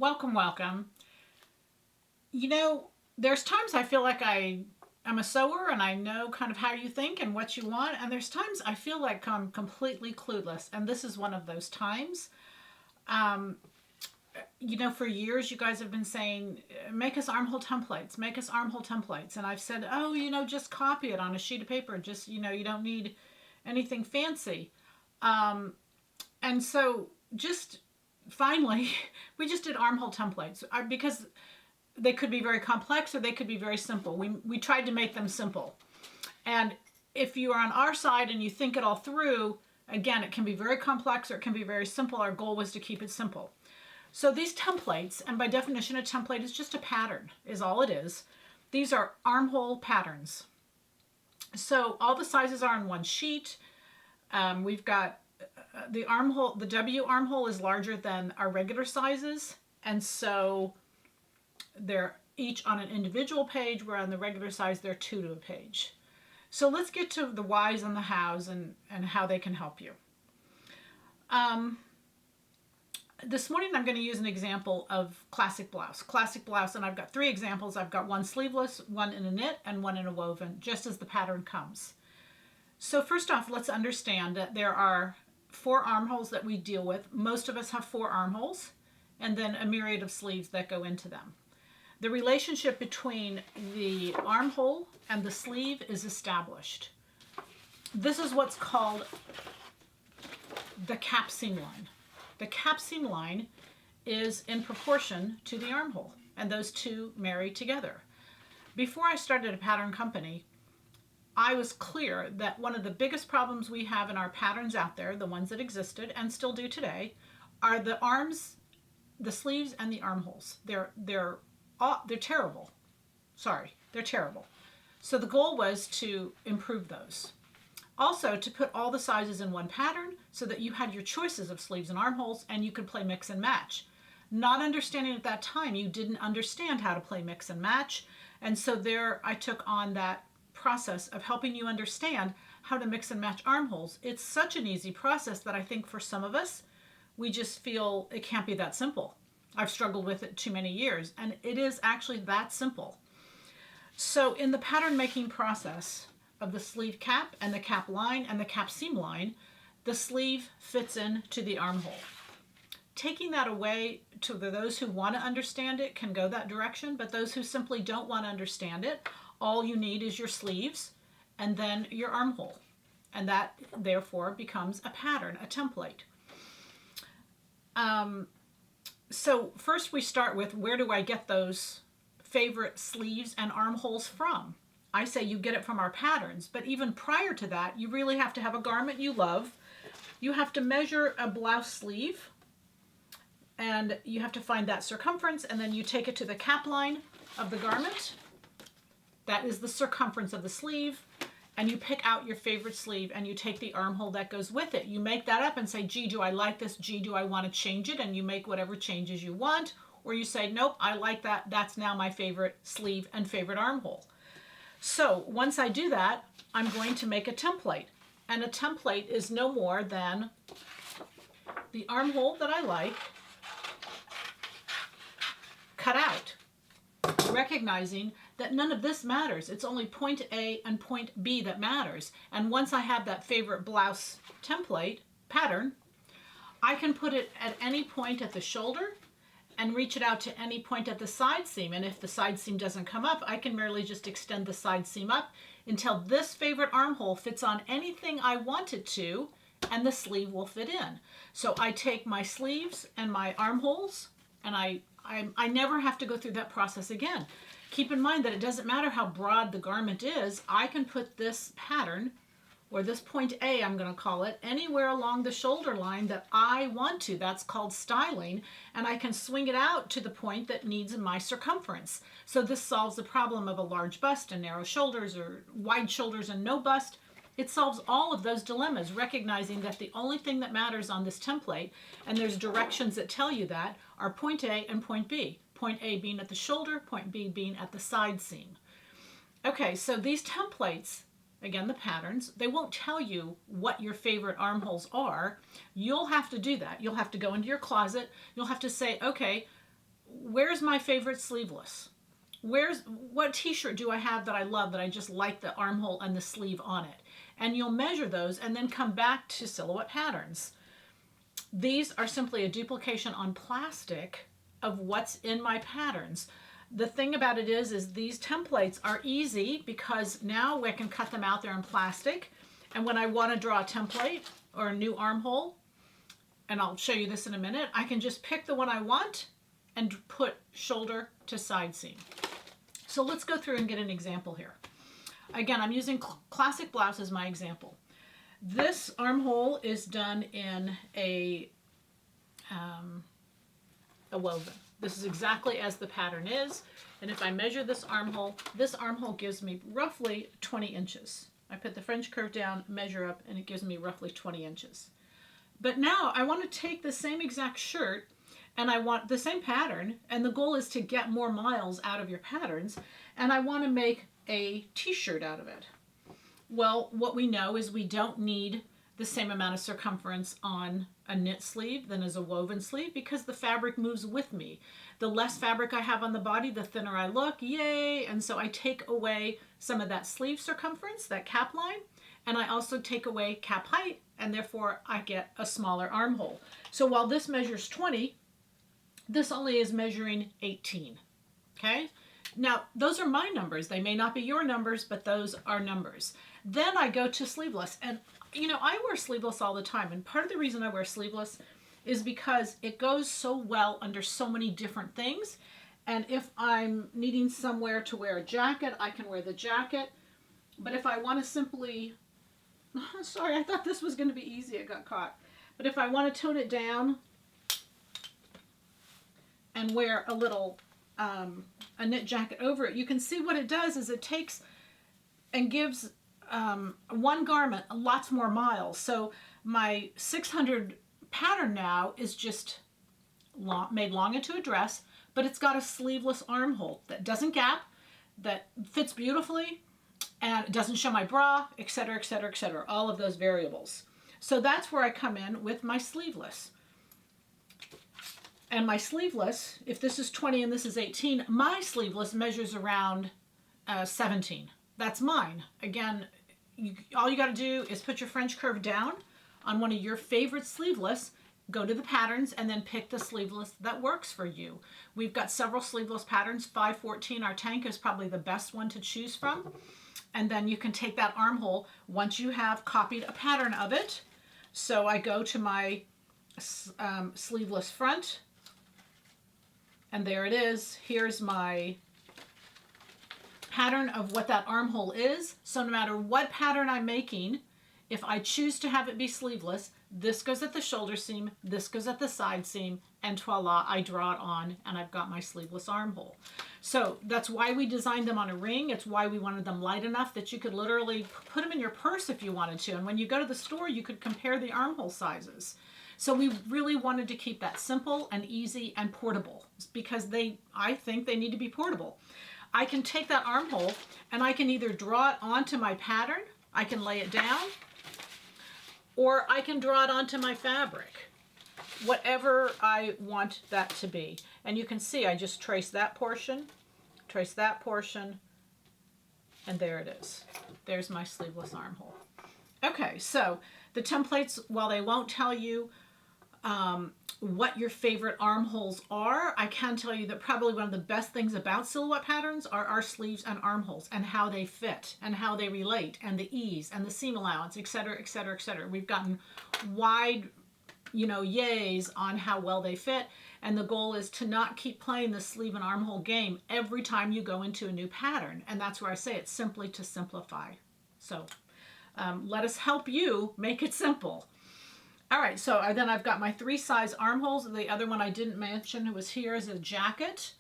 Welcome, welcome. You know, there's times I feel like I'm a sewer and I know kind of how you think and what you want, and there's times I feel like I'm completely clueless, and this is one of those times. Um, for years you guys have been saying, make us armhole templates, make us armhole templates, and I've said, oh, just copy it on a sheet of paper. Just, you don't need anything fancy. And so just finally, we just did armhole templates because they could be very complex or they could be very simple. We tried to make them simple. And if you are on our side and you think it all through, again, it can be very complex or it can be very simple. Our goal was to keep it simple. So these templates, and by definition, a template is just a pattern, is all it is. These are armhole patterns. So all the sizes are on one sheet. We've got the armhole, the W armhole is larger than our regular sizes. And so they're each on an individual page, where on the regular size, they're two to a page. So let's get to the whys and the hows and how they can help you. This morning I'm going to use an example of classic blouse. Classic blouse, and I've got three examples. I've got one sleeveless, one in a knit, and one in a woven, just as the pattern comes. So first off, let's understand that there are four armholes that we deal with. Most of us have four armholes, and then a myriad of sleeves that go into them. The relationship between the armhole and the sleeve is established. This is what's called the cap seam line. The cap seam line is in proportion to the armhole, and those two marry together. Before I started a pattern company, I was clear that one of the biggest problems we have in our patterns out there, the ones that existed and still do today, are the arms, the sleeves, and the armholes. They're terrible. Sorry, they're terrible. So the goal was to improve those. Also, to put all the sizes in one pattern so that you had your choices of sleeves and armholes and you could play mix and match. Not understanding at that time, you didn't understand how to play mix and match. And so there I took on that process of helping you understand how to mix and match armholes. It's such an easy process that I think for some of us, we just feel it can't be that simple. I've struggled with it too many years, and it is actually that simple. So in the pattern making process of the sleeve cap and the cap line and the cap seam line, the sleeve fits into the armhole. Taking that away, to those who want to understand it can go that direction, but those who simply don't want to understand it, all you need is your sleeves and then your armhole. And that therefore becomes a pattern, a template. So first we start with, where do I get those favorite sleeves and armholes from? I say you get it from our patterns, but even prior to that, you really have to have a garment you love. You have to measure a blouse sleeve, and you have to find that circumference, and then you take it to the cap line of the garment. That is the circumference of the sleeve, and you pick out your favorite sleeve, and you take the armhole that goes with it. You make that up and say, gee, do I like this? Gee, do I want to change it? And you make whatever changes you want, or you say, nope, I like that. That's now my favorite sleeve and favorite armhole. So once I do that, I'm going to make a template. And a template is no more than the armhole that I like cut out, recognizing that none of this matters. It's only point A and point B that matters. And once I have that favorite blouse template pattern, I can put it at any point at the shoulder and reach it out to any point at the side seam. And if the side seam doesn't come up, I can merely just extend the side seam up until this favorite armhole fits on anything I want it to, and the sleeve will fit in. So I take my sleeves and my armholes, and I never have to go through that process again. Keep in mind that it doesn't matter how broad the garment is. I can put this pattern, or this point A, I'm going to call it, anywhere along the shoulder line that I want to. That's called styling, and I can swing it out to the point that needs my circumference. So this solves the problem of a large bust and narrow shoulders, or wide shoulders and no bust. It solves all of those dilemmas, recognizing that the only thing that matters on this template, and there's directions that tell you that, are point A and point B. Point A being at the shoulder, point B being at the side seam. Okay, so these templates, again, the patterns, they won't tell you what your favorite armholes are. You'll have to do that. You'll have to go into your closet. You'll have to say, okay, where's my favorite sleeveless? What t-shirt do I have that I love, that I just like the armhole and the sleeve on it? And you'll measure those and then come back to Silhouette Patterns. These are simply a duplication on plastic of what's in my patterns. The thing about it is these templates are easy because now I can cut them out there in plastic. And when I want to draw a template or a new armhole, and I'll show you this in a minute, I can just pick the one I want and put shoulder to side seam. So let's go through and get an example here. Again, I'm using Classic Blouse as my example. This armhole is done in a woven. This is exactly as the pattern is. And if I measure this armhole gives me roughly 20 inches. I put the French curve down, measure up, and it gives me roughly 20 inches. But now I want to take the same exact shirt and I want the same pattern, and the goal is to get more miles out of your patterns, and I want to make a t-shirt out of it. Well, what we know is we don't need the same amount of circumference on a knit sleeve than as a woven sleeve because the fabric moves with me. The less fabric I have on the body, the thinner I look, yay! And so I take away some of that sleeve circumference, that cap line, and I also take away cap height, and therefore I get a smaller armhole. So while this measures 20, this only is measuring 18, okay? Now, those are my numbers. They may not be your numbers, but those are numbers. Then I go to sleeveless, and you know, I wear sleeveless all the time, and part of the reason I wear sleeveless is because it goes so well under so many different things, and if I'm needing somewhere to wear a jacket, I can wear the jacket, but if I want to simply, sorry, I thought this was going to be easy, it got caught, but if I want to tone it down and wear a little a knit jacket over it, you can see what it does is it takes and gives one garment lots more miles. So my 600 pattern now is just made long into a dress, but it's got a sleeveless armhole that doesn't gap, that fits beautifully, and it doesn't show my bra, etc., etc., etc., all of those variables. So that's where I come in with my sleeveless. And my sleeveless, if this is 20 and this is 18, my sleeveless measures around 17. That's mine. Again, all you got to do is put your French curve down on one of your favorite sleeveless, go to the patterns, and then pick the sleeveless that works for you. We've got several sleeveless patterns. 514, our tank, is probably the best one to choose from. And then you can take that armhole once you have copied a pattern of it. So I go to my sleeveless front, and there it is. Here's my pattern of what that armhole is. So no matter what pattern I'm making, if I choose to have it be sleeveless, this goes at the shoulder seam, this goes at the side seam, and voila, I draw it on and I've got my sleeveless armhole. So that's why we designed them on a ring. It's why we wanted them light enough that you could literally put them in your purse if you wanted to. And when you go to the store, you could compare the armhole sizes. So we really wanted to keep that simple and easy and portable because I think they need to be portable. I can take that armhole and I can either draw it onto my pattern, I can lay it down, or I can draw it onto my fabric, whatever I want that to be. And you can see I just trace that portion, and there it is. There's my sleeveless armhole. Okay, so the templates, while they won't tell you what your favorite armholes are, I can tell you that probably one of the best things about Silhouette Patterns are our sleeves and armholes and how they fit and how they relate and the ease and the seam allowance, etc., etc., etc. We've gotten wide, yays on how well they fit, and the goal is to not keep playing the sleeve and armhole game every time you go into a new pattern, and that's where I say it's simply to simplify. So let us help you make it simple. All right, so then I've got my 3 size armholes. The other one I didn't mention was here is a jacket.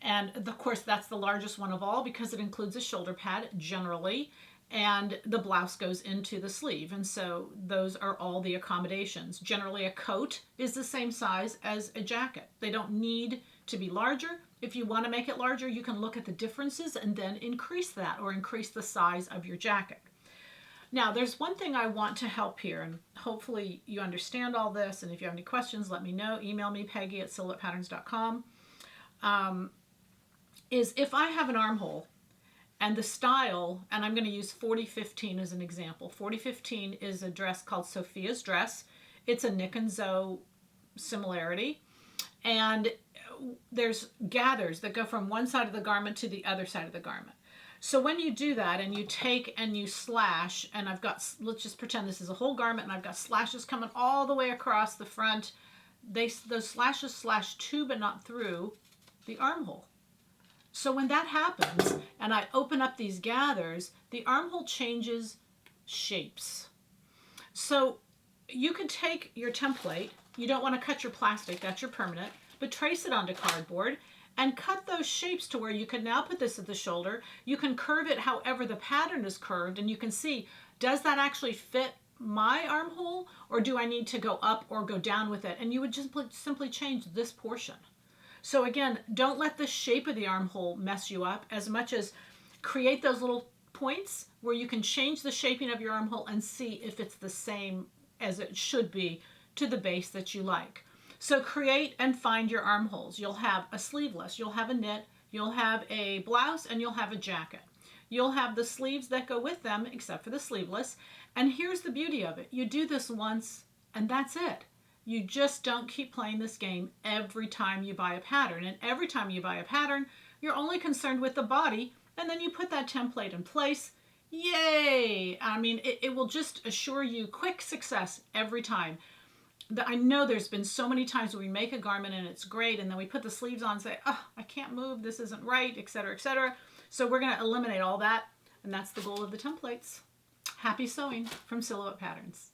And of course, that's the largest one of all because it includes a shoulder pad generally, and the blouse goes into the sleeve. And so those are all the accommodations. Generally, a coat is the same size as a jacket. They don't need to be larger. If you want to make it larger, you can look at the differences and then increase that or increase the size of your jacket. Now, there's one thing I want to help here, and hopefully you understand all this, and if you have any questions, let me know. Email me, Peggy@silhouettepatterns.com. is if I have an armhole and the style, and I'm going to use 4015 as an example. 4015 is a dress called Sophia's dress. It's a Nick and Zoe similarity. And there's gathers that go from one side of the garment to the other side of the garment. So when you do that and you take and you slash, and I've got, let's just pretend this is a whole garment and I've got slashes coming all the way across the front. Those slashes slash to but not through the armhole. So when that happens and I open up these gathers, the armhole changes shapes. So you can take your template, you don't want to cut your plastic, that's your permanent, but trace it onto cardboard and cut those shapes to where you can now put this at the shoulder. You can curve it however the pattern is curved, and you can see, does that actually fit my armhole, or do I need to go up or go down with it? And you would just simply change this portion. So again, don't let the shape of the armhole mess you up as much as create those little points where you can change the shaping of your armhole and see if it's the same as it should be to the base that you like. So create and find your armholes. You'll have a sleeveless, you'll have a knit, you'll have a blouse, and you'll have a jacket. You'll have the sleeves that go with them, except for the sleeveless. And here's the beauty of it. You do this once, and that's it. You just don't keep playing this game every time you buy a pattern. And every time you buy a pattern, you're only concerned with the body, and then you put that template in place. Yay! I mean, it will just assure you quick success every time. I know there's been so many times where we make a garment and it's great, and then we put the sleeves on and say, oh, I can't move, this isn't right, etc., etc. So we're going to eliminate all that, and that's the goal of the templates. Happy sewing from Silhouette Patterns.